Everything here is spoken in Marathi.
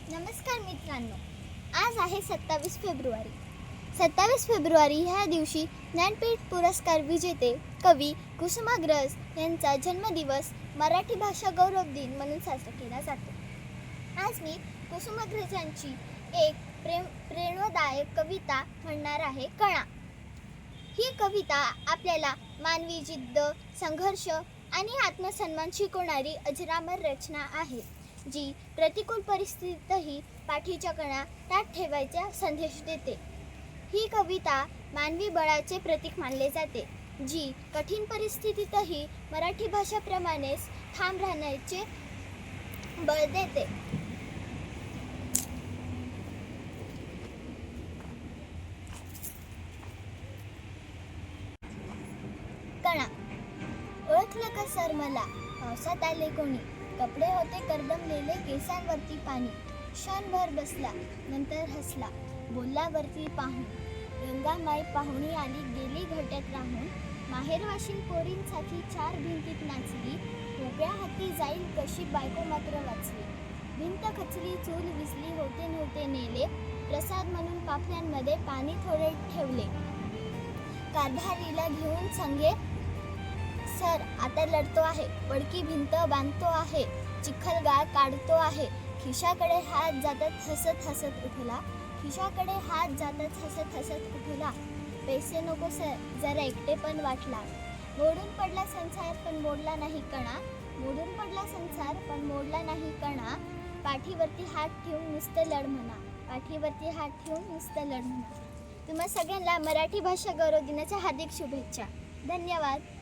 नमस्कार मित्रांनो, आज आहे 27 फेब्रुवारी. 27 फेब्रुवारी ह्या दिवशी ज्ञानपीठ पुरस्कार विजेते कवी कुसुमाग्रज यांचा जन्मदिवस मराठी भाषा गौरव दिन म्हणून साजरा केला जातो. आज मी कुसुमाग्रजांची एक प्रेरणादायक कविता म्हणणार आहे. कणा ही कविता आपल्याला मानवी जिद्द, संघर्ष आणि आत्मसन्मान शिकवणारी अजरामर रचना आहे, जी प्रतिकूल परिस्थितीतही पाठीच्या कणा ताठ ठेवायचा संदेश देते. ही कविता मानवी बळाचे प्रतीक मानले जाते, जी कठीण परिस्थितीतही मराठी भाषेप्रमाणेच ठाम राहण्याचे बळ देते. कणा. ओळखलं का सर मला, पावसात आले कोणी, कपडे होते करदमलेले, केसांवरती पाणी, क्षणभर बसला नंतर हसला, बोलला वरती पाहून, गंगामाई पाहुणी आली गेली घट्यात राहून, माहेरवाशीन पोरींसाठी चार भिंतीत नाचली, मोकळ्या हाती जाईल कशी बायको मात्र वाचली, भिंत खचली चूल विजली होते नव्हते नेले, प्रसाद म्हणून पापण्यांमध्ये पाणी थोडे ठेवले, कारभारीला घेऊन संगे सर आता लढतो आहे, पडकी भिंत बांधतो आहे, चिखलगाळ काढतो आहे, खिशाकडे हात जातात हसत हसत उठला, खिशाकडे हात जातात हसत हसत उठला, पैसे नको सर जरा एकटे पण वाटला, मोडून पडला संसार पण मोडला नाही कणा, मोडून पडला संसार पण मोडला नाही कणा, पाठीवरती हात ठेवून नुसतं लढ म्हणा, पाठीवरती हात ठेवून नुसतं लढ म्हणा. तुम्हा सगळ्यांना मराठी भाषा गौरव दिनाच्या हार्दिक शुभेच्छा. धन्यवाद.